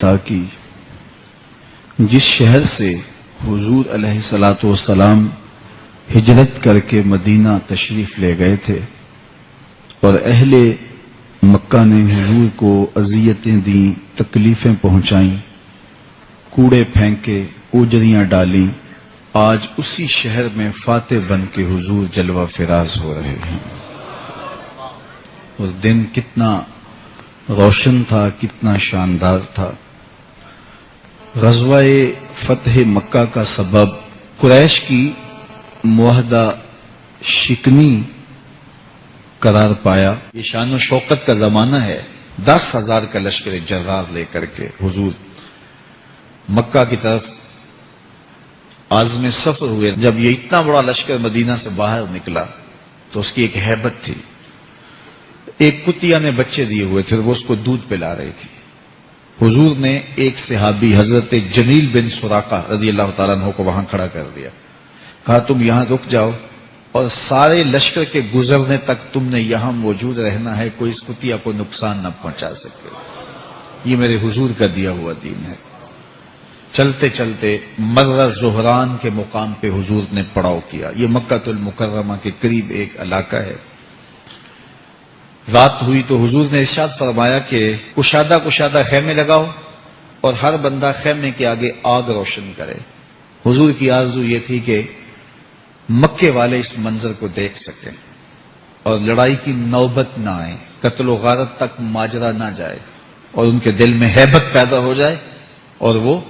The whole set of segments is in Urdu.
تاکہ جس شہر سے حضور علیہ الصلوۃ والسلام ہجرت کر کے مدینہ تشریف لے گئے تھے اور اہل مکہ نے حضور کو اذیتیں دیں، تکلیفیں پہنچائیں، کوڑے پھینکے، اوجریاں ڈالیں، آج اسی شہر میں فاتح بن کے حضور جلوہ فراز ہو رہے ہیں۔ اور دن کتنا روشن تھا، کتنا شاندار تھا۔ غزوہ فتح مکہ کا سبب قریش کی معاہدہ شکنی قرار پایا۔ یہ شان و شوکت کا زمانہ ہے۔ 10,000 کا لشکر جرار لے کر کے حضور مکہ کی طرف عازم سفر ہوئے۔ جب یہ اتنا بڑا لشکر مدینہ سے باہر نکلا تو اس کی ایک ہیبت تھی۔ ایک کتیا نے بچے دیے ہوئے تھے، وہ اس کو دودھ پلا رہی تھی۔ حضور نے ایک صحابی حضرت جمیل بن سراقہ رضی اللہ تعالیٰ عنہ کو وہاں کھڑا کر دیا، کہا تم یہاں رک جاؤ اور سارے لشکر کے گزرنے تک تم نے یہاں موجود رہنا ہے، کوئی اس کتیا کو نقصان نہ پہنچا سکے۔ یہ میرے حضور کا دیا ہوا دین ہے۔ چلتے چلتے مرہ زہران کے مقام پہ حضور نے پڑاؤ کیا۔ یہ مکہ المکرمہ کے قریب ایک علاقہ ہے۔ رات ہوئی تو حضور نے ارشاد فرمایا کہ کشادہ کشادہ خیمے لگاؤ اور ہر بندہ خیمے کے آگے آگ روشن کرے۔ حضور کی آرزو یہ تھی کہ مکے والے اس منظر کو دیکھ سکیں اور لڑائی کی نوبت نہ آئے، قتل و غارت تک ماجرا نہ جائے اور ان کے دل میں ہیبت پیدا ہو جائے اور وہ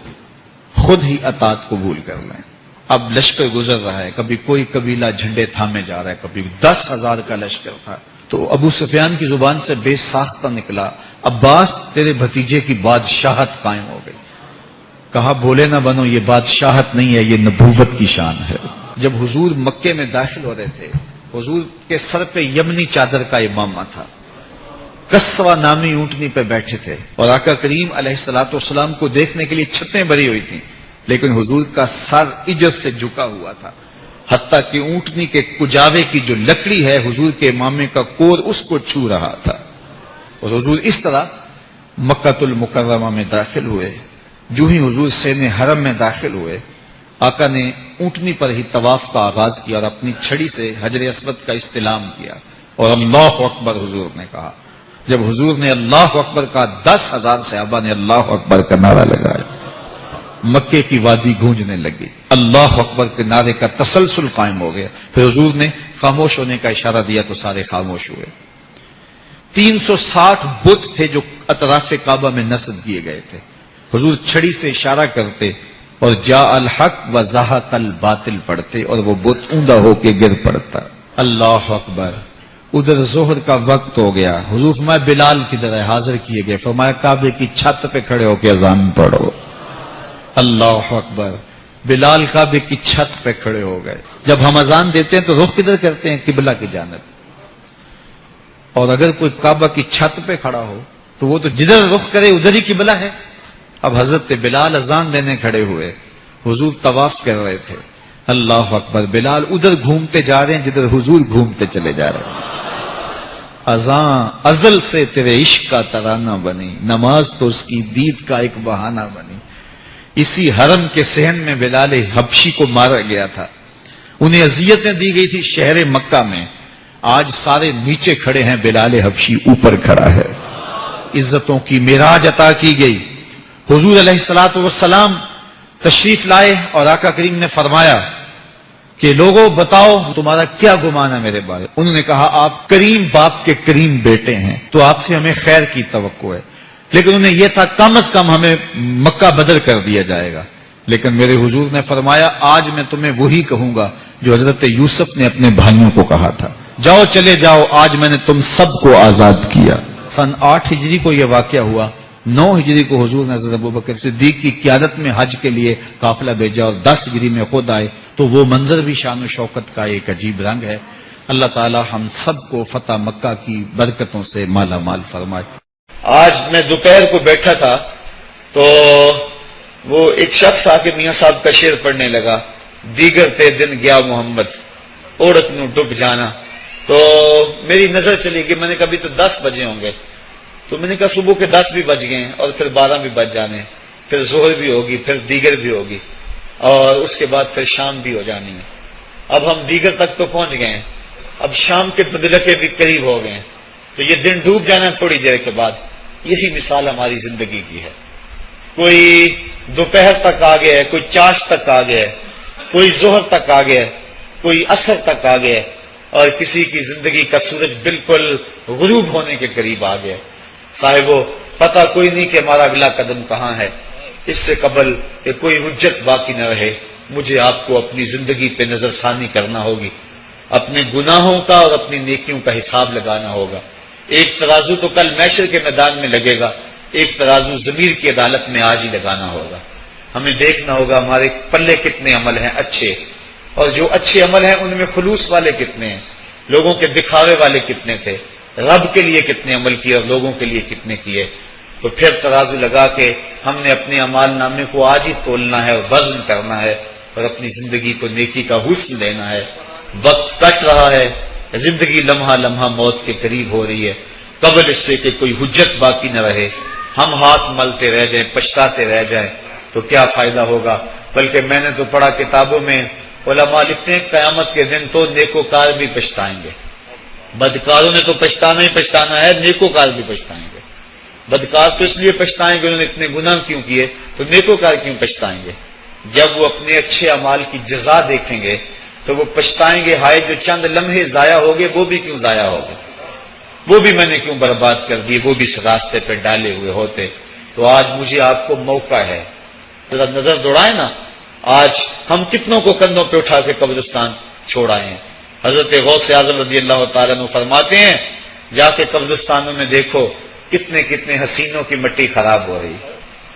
خود ہی اطاعت قبول کر لیں۔ اب لشکر گزر رہا ہے، کبھی کوئی قبیلہ جھنڈے تھامے جا رہا ہے، کبھی 10,000 کا لشکر تھا۔ تو ابو سفیان کی زبان سے بے ساختہ نکلا، عباس تیرے بھتیجے کی بادشاہت قائم ہو گئی۔ کہا بولے نہ بنو، یہ بادشاہت نہیں ہے، یہ نبوت کی شان ہے۔ جب حضور مکے میں داخل ہو رہے تھے، حضور کے سر پہ یمنی چادر کا امامہ تھا، کسوہ نامی اونٹنی پہ بیٹھے تھے اور آقا کریم علیہ الصلوۃ والسلام کو دیکھنے کے لیے چھتیں بھری ہوئی تھیں، لیکن حضور کا سر عجز سے جھکا ہوا تھا، حتیٰ کہ اونٹنی کے کجاوے کی جو لکڑی ہے حضور کے امامے کا کور اس کو چھو رہا تھا۔ اور حضور اس طرح مکہ المکرمہ میں داخل ہوئے۔ جو ہی حضور سین حرم میں داخل ہوئے، آقا نے اونٹنی پر ہی طواف کا آغاز کیا اور اپنی چھڑی سے حجر اسود کا استلام کیا اور اللہ اکبر حضور نے کہا۔ جب حضور نے اللہ اکبر کہا، 10,000 صحابہ نے اللہ اکبر کا نعرہ لگایا، مکے کی وادی گونجنے لگی، اللہ اکبر کے نعرے کا تسلسل قائم ہو گیا۔ پھر حضور نے خاموش ہونے کا اشارہ دیا تو سارے خاموش ہوئے۔ 360 بت تھے جو اطراف کعبہ میں نصب کیے گئے تھے۔ حضور چھڑی سے اشارہ کرتے اور جاء الحق و زہق الباطل پڑھتے اور وہ بت اوندا ہو کے گر پڑتا۔ اللہ اکبر۔ ادھر ظہر کا وقت ہو گیا، حضور فرمایا بلال کدھر ہے؟ حاضر کیے گئے۔ فرمایا کعبے کی چھت پہ کھڑے ہو کے اذان پڑھو۔ اللہ اکبر۔ بلال کعبے کی چھت پہ کھڑے ہو گئے۔ جب ہم اذان دیتے ہیں تو رخ کدھر کرتے ہیں؟ قبلہ کی جانب۔ اور اگر کوئی کعبہ کی چھت پہ کھڑا ہو تو وہ تو جدھر رخ کرے ادھر ہی قبلہ ہے۔ اب حضرت بلال اذان دینے کھڑے ہوئے، حضور طواف کر رہے تھے۔ اللہ اکبر۔ بلال ادھر گھومتے جا رہے ہیں جدھر حضور گھومتے چلے جا رہے ہیں۔ اذان ازل سے تیرے عشق کا ترانہ بنی، نماز تو اس کی دید کا ایک بہانہ بنی۔ اسی حرم کے صحن میں بلال حبشی کو مارا گیا تھا، انہیں اذیتیں دی گئی تھی شہر مکہ میں۔ آج سارے نیچے کھڑے ہیں، بلال حبشی اوپر کھڑا ہے۔ عزتوں کی معراج عطا کی گئی۔ حضور علیہ الصلوۃ والسلام تشریف لائے اور آقا کریم نے فرمایا کہ لوگوں بتاؤ تمہارا کیا گمان ہے میرے بارے۔ انہوں نے کہا آپ کریم باپ کے کریم بیٹے ہیں تو آپ سے ہمیں خیر کی توقع ہے، لیکن انہیں یہ تھا کم از کم ہمیں مکہ بدر کر دیا جائے گا۔ لیکن میرے حضور نے فرمایا آج میں تمہیں وہی کہوں گا جو حضرت یوسف نے اپنے بھائیوں کو کہا تھا، جاؤ چلے جاؤ، آج میں نے تم سب کو آزاد کیا۔ سن 8 ہجری کو یہ واقعہ ہوا۔ 9 ہجری کو حضور نے حضرت ابوبکر صدیق کی قیادت میں حج کے لیے قافلہ بھیجا اور 10 ہجری میں خود آئے۔ تو وہ منظر بھی شان و شوکت کا ایک عجیب رنگ ہے۔ اللہ تعالی ہم سب کو فتح مکہ کی برکتوں سے مالا مال فرمائے۔ آج میں دوپہر کو بیٹھا تھا تو وہ ایک شخص آ کے میاں صاحب کا شعر پڑھنے لگا، دیگر تے دن گیا محمد اوڑک نو ڈب جانا۔ تو میری نظر چلی گئی، میں نے کبھی تو 10 بجے ہوں گے تو میں نے کہا صبح کے 10 بھی بج گئے ہیں اور پھر 12 بھی بج جانے ہیں، پھر ظہر بھی ہوگی، پھر دیگر بھی ہوگی، اور اس کے بعد پھر شام بھی ہو جانی ہے۔ اب ہم دیگر تک تو پہنچ گئے ہیں، اب شام کے بدلکے بھی قریب ہو گئے ہیں، تو یہ دن ڈوب جانا تھوڑی دیر کے بعد۔ یہی مثال ہماری زندگی کی ہے، کوئی دوپہر تک آ گیا ہے، کوئی چاش تک آ گیا ہے، کوئی ظہر تک آ گیا ہے، کوئی عصر تک آ گیا ہے، اور کسی کی زندگی کا سورج بالکل غروب ہونے کے قریب آ گیا ہے۔ صاحبو، پتہ کوئی نہیں کہ ہمارا اگلا قدم کہاں ہے۔ اس سے قبل کہ کوئی حجت باقی نہ رہے، مجھے آپ کو اپنی زندگی پہ نظر ثانی کرنا ہوگی، اپنے گناہوں کا اور اپنی نیکیوں کا حساب لگانا ہوگا۔ ایک ترازو تو کل محشر کے میدان میں لگے گا، ایک ترازو ضمیر کی عدالت میں آج ہی لگانا ہوگا۔ ہمیں دیکھنا ہوگا ہمارے پلے کتنے عمل ہیں اچھے، اور جو اچھے عمل ہیں ان میں خلوص والے کتنے ہیں، لوگوں کے دکھاوے والے کتنے تھے، رب کے لیے کتنے عمل کیے اور لوگوں کے لیے کتنے کیے۔ تو پھر ترازو لگا کے ہم نے اپنے اعمال نامے کو آج ہی تولنا ہے اور وزن کرنا ہے، اور اپنی زندگی کو نیکی کا حسن دینا ہے۔ وقت کٹ رہا ہے، زندگی لمحہ لمحہ موت کے قریب ہو رہی ہے، قبل اس سے کہ کوئی حجت باقی نہ رہے، ہم ہاتھ ملتے رہ جائیں، پچھتاتے رہ جائیں تو کیا فائدہ ہوگا۔ بلکہ میں نے تو پڑھا کتابوں میں، علماء لکھتے ہیں قیامت کے دن تو نیکوکار بھی پچھتائیں گے۔ بدکاروں نے تو پچھتانا ہی پچھتانا ہے، نیکوکار بھی پچھتائیں گے۔ بدکار تو اس لیے پچھتائیں گے انہوں نے اتنے گناہ کیوں کیے، تو نیکوکار کیوں پچھتائیں گے؟ جب وہ اپنے اچھے اعمال کی جزا دیکھیں گے تو وہ پچھتائیں گے، ہائے جو چند لمحے ضائع ہو گئے وہ بھی کیوں ضائع ہو گئے، وہ بھی میں نے کیوں برباد کر دیے، وہ بھی اس راستے پہ ڈالے ہوئے ہوتے۔ تو آج مجھے آپ کو موقع ہے، ذرا نظر دوڑائیں نا، آج ہم کتنوں کو کندھوں پہ اٹھا کے قبرستان چھوڑ آئے ہیں۔ حضرت غوث اعظم رضی اللہ تعالیٰ عنہ فرماتے ہیں، جا کے قبرستانوں میں دیکھو کتنے کتنے حسینوں کی مٹی خراب ہو رہی،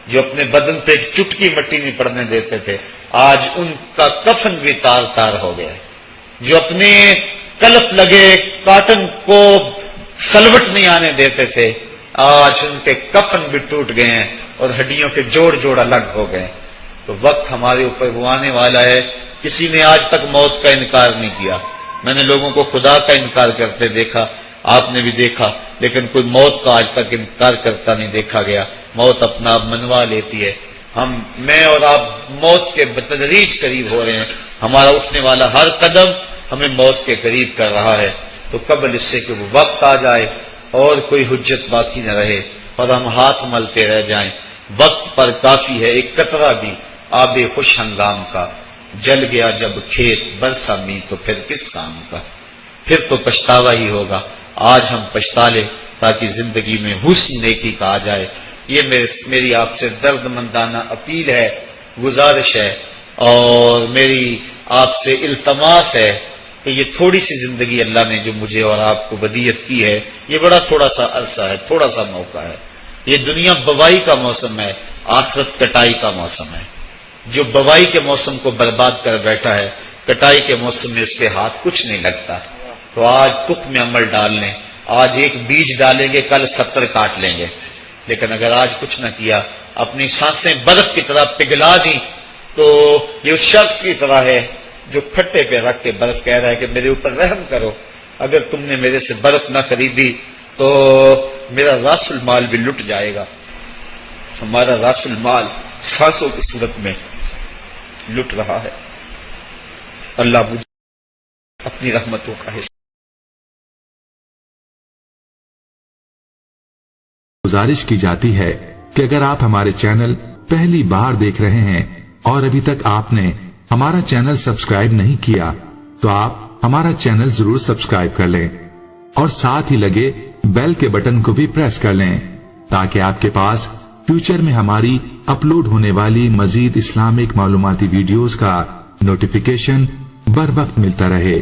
جو اپنے بدن پہ ایک چٹکی مٹی نہیں پڑنے دیتے تھے، آج ان کا کفن بھی تار تار ہو گیا ہے۔ جو اپنے کلف لگے کاٹن کو سلوٹ نہیں آنے دیتے تھے، آج ان کے کفن بھی ٹوٹ گئے ہیں اور ہڈیوں کے جوڑ جوڑ الگ ہو گئے۔ تو وقت ہمارے اوپر وہ آنے والا ہے، کسی نے آج تک موت کا انکار نہیں کیا۔ میں نے لوگوں کو خدا کا انکار کرتے دیکھا، آپ نے بھی دیکھا، لیکن کوئی موت کا آج تک انکار کرتا نہیں دیکھا گیا۔ موت اپنا آپ منوا لیتی ہے۔ میں اور آپ موت کے بتدریج قریب ہو رہے ہیں، ہمارا اٹھنے والا ہر قدم ہمیں موت کے قریب کر رہا ہے۔ تو قبل اس سے کہ وہ وقت آ جائے اور کوئی حجت باقی نہ رہے اور ہم ہاتھ ملتے رہ جائیں، وقت پر کافی ہے ایک قطرہ بھی آب خوش ہنگام کا، جل گیا جب کھیت برسا می تو پھر کس کام کا، پھر تو پچھتاوا ہی ہوگا۔ آج ہم پچھتا لیں تاکہ زندگی میں حسن نیکی کا آ جائے۔ یہ میری آپ سے درد مندانہ اپیل ہے، گزارش ہے، اور میری آپ سے التماس ہے کہ یہ تھوڑی سی زندگی اللہ نے جو مجھے اور آپ کو ودیعت کی ہے، یہ بڑا تھوڑا سا عرصہ ہے، تھوڑا سا موقع ہے۔ یہ دنیا بوائی کا موسم ہے، آخرت کٹائی کا موسم ہے۔ جو بوائی کے موسم کو برباد کر بیٹھا ہے، کٹائی کے موسم میں اس کے ہاتھ کچھ نہیں لگتا۔ تو آج تک میں عمل ڈال لیں، آج ایک بیج ڈالیں گے، کل 70 کاٹ لیں گے۔ لیکن اگر آج کچھ نہ کیا، اپنی سانسیں برف کی طرح پگھلا دی، تو یہ اس شخص کی طرح ہے جو پھٹے پہ رکھ کے برف کہہ رہا ہے کہ میرے اوپر رحم کرو، اگر تم نے میرے سے برف نہ خریدی تو میرا راس المال بھی لٹ جائے گا۔ ہمارا راس المال سانسوں کی صورت میں لٹ رہا ہے۔ اللہ مجھے اپنی رحمتوں کا حصہ۔ گزارش کی جاتی ہے کہ اگر آپ ہمارے چینل پہلی بار دیکھ رہے ہیں اور ابھی تک آپ نے ہمارا چینل سبسکرائب نہیں کیا تو آپ ہمارا چینل ضرور سبسکرائب کر لیں اور ساتھ ہی لگے بیل کے بٹن کو بھی پریس کر لیں تاکہ آپ کے پاس فیوچر میں ہماری اپلوڈ ہونے والی مزید اسلامک معلوماتی ویڈیوز کا نوٹیفیکیشن بر وقت ملتا رہے۔